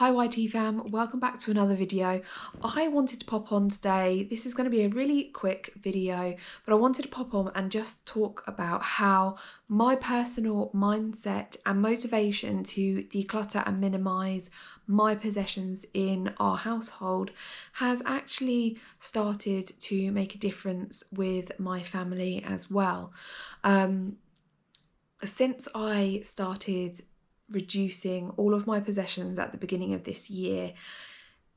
Hi YT fam, welcome back to another video. I wanted to pop on today, this is going to be a really quick video, but I wanted to pop on and just talk about how my personal mindset and motivation to declutter and minimise my possessions in our household has actually started to make a difference with my family as well. Since I started reducing all of my possessions at the beginning of this year,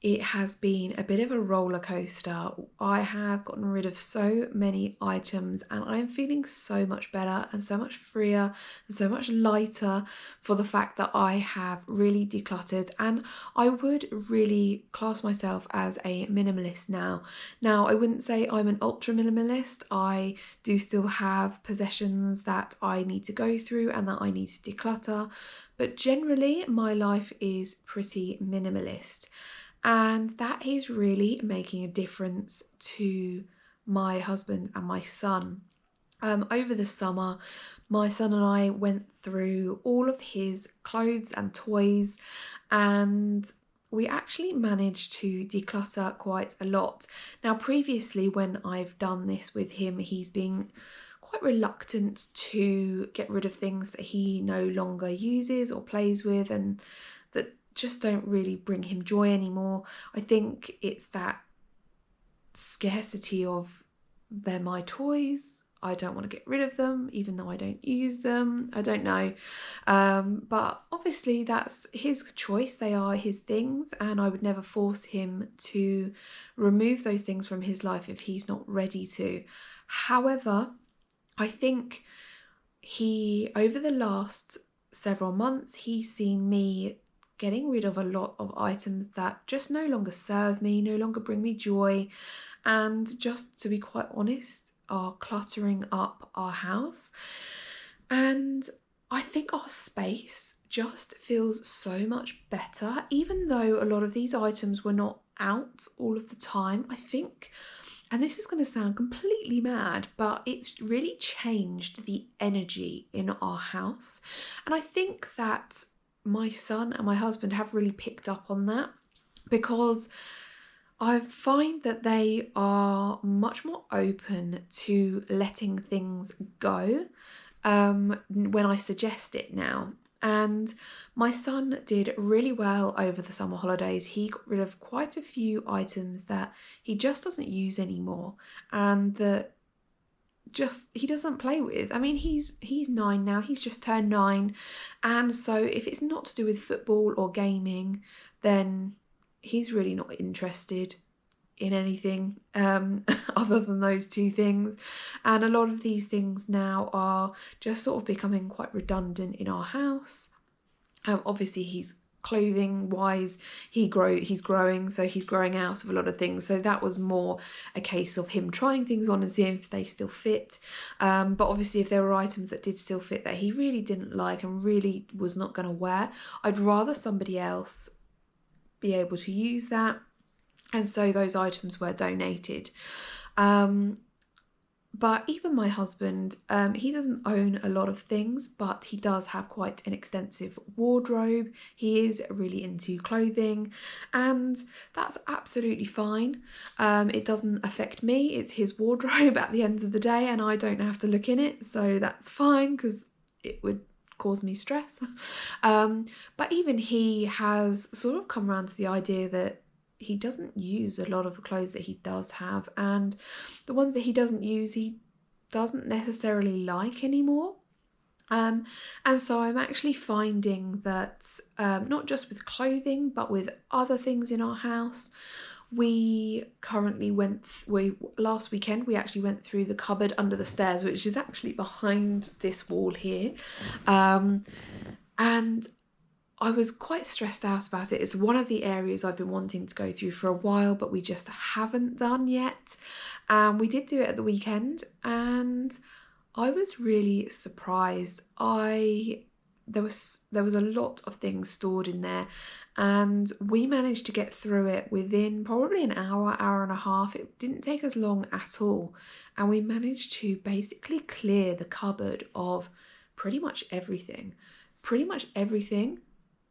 it has been a bit of a roller coaster. I have gotten rid of so many items and I'm feeling so much better and so much freer and so much lighter for the fact that I have really decluttered, and I would really class myself as a minimalist now. Now, I wouldn't say I'm an ultra minimalist. I do still have possessions that I need to go through and that I need to declutter, but generally my life is pretty minimalist. And that is really making a difference to my husband and my son. Over the summer, my son and I went through all of his clothes and toys, and we actually managed to declutter quite a lot. Now, previously when I've done this with him, he's been quite reluctant to get rid of things that he no longer uses or plays with and that just don't really bring him joy anymore. I think it's that scarcity of they're my toys, I don't want to get rid of them even though I don't use them. I don't know, but obviously that's his choice, they are his things, and I would never force him to remove those things from his life if he's not ready to. However, I think over the last several months, he's seen me getting rid of a lot of items that just no longer serve me, no longer bring me joy, and just to be quite honest, are cluttering up our house. And I think our space just feels so much better, even though a lot of these items were not out all of the time. I think, and this is going to sound completely mad, but it's really changed the energy in our house. And I think that my son and my husband have really picked up on that, because I find that they are much more open to letting things go when I suggest it now. And my son did really well over the summer holidays. He got rid of quite a few items that he just doesn't use anymore and that just he doesn't play with. I mean, he's 9 now, he's just turned 9, and so if it's not to do with football or gaming, then he's really not interested in anything other than those two things. And a lot of these things now are just sort of becoming quite redundant in our house. Obviously he's clothing wise, he's growing, so he's growing out of a lot of things, so that was more a case of him trying things on and seeing if they still fit, but obviously if there were items that did still fit that he really didn't like and really was not going to wear, I'd rather somebody else be able to use that, and so those items were donated. But even my husband, he doesn't own a lot of things, but he does have quite an extensive wardrobe. He is really into clothing, and that's absolutely fine. It doesn't affect me. It's his wardrobe at the end of the day, and I don't have to look in it, so that's fine because it would cause me stress. But even he has sort of come around to the idea that he doesn't use a lot of the clothes that he does have, and the ones that he doesn't use he doesn't necessarily like anymore. And so I'm actually finding that not just with clothing but with other things in our house, we currently last weekend we actually went through the cupboard under the stairs, which is actually behind this wall here, and I was quite stressed out about it. It's one of the areas I've been wanting to go through for a while, but we just haven't done yet. We did do it at the weekend, and I was really surprised. There was a lot of things stored in there, and we managed to get through it within probably an hour and a half. It didn't take us long at all, and we managed to basically clear the cupboard of pretty much everything. Pretty much everything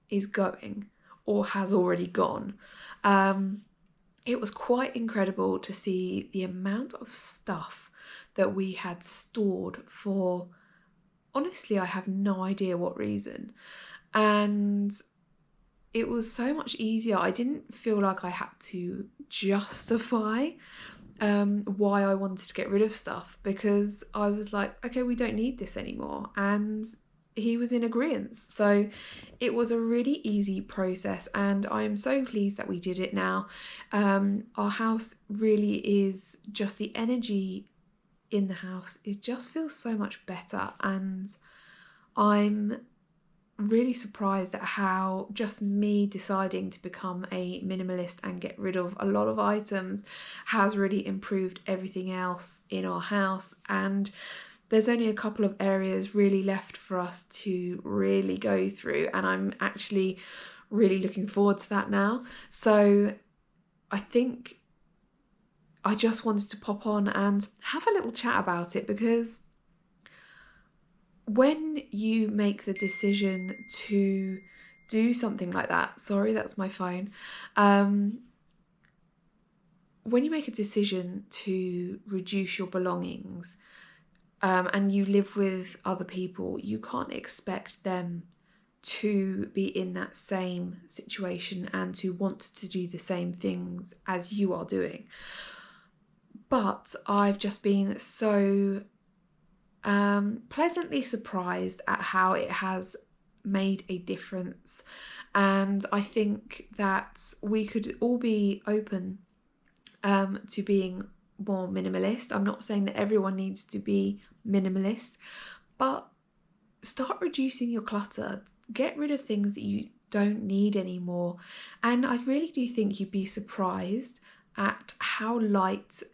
is going. or has already gone. It was quite incredible to see the amount of stuff that we had stored for, honestly, I have no idea what reason. And it was so much easier. I didn't feel like I had to justify why I wanted to get rid of stuff, because I was like, okay, we don't need this anymore. And he was in agreement. So it was a really easy process, and I am so pleased that we did it now. Our house really is just, the energy in the house, it just feels so much better, and I'm really surprised at how just me deciding to become a minimalist and get rid of a lot of items has really improved everything else in our house. And there's only a couple of areas really left for us to really go through, and I'm actually really looking forward to that now. So I think I just wanted to pop on and have a little chat about it, because when you make the decision to do something like that, sorry, that's my phone. When you make a decision to reduce your belongings, and you live with other people, you can't expect them to be in that same situation and to want to do the same things as you are doing. But I've just been so pleasantly surprised at how it has made a difference, and I think that we could all be open to being more minimalist. I'm not saying that everyone needs to be minimalist, but start reducing your clutter. Get rid of things that you don't need anymore, and I really do think you'd be surprised at how light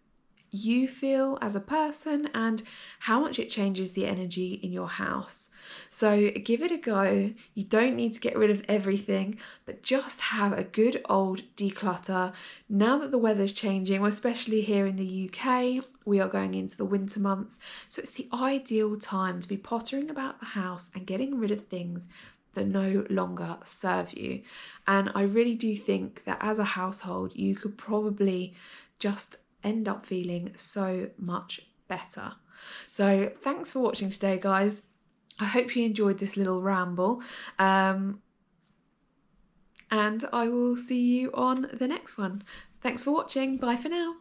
you feel as a person and how much it changes the energy in your house. So give it a go. You don't need to get rid of everything, but just have a good old declutter. Now that the weather's changing, especially here in the UK, we are going into the winter months, so it's the ideal time to be pottering about the house and getting rid of things that no longer serve you. And I really do think that as a household, you could probably just end up feeling so much better. So thanks for watching today, guys. I hope you enjoyed this little ramble, and I will see you on the next one. Thanks for watching. Bye for now.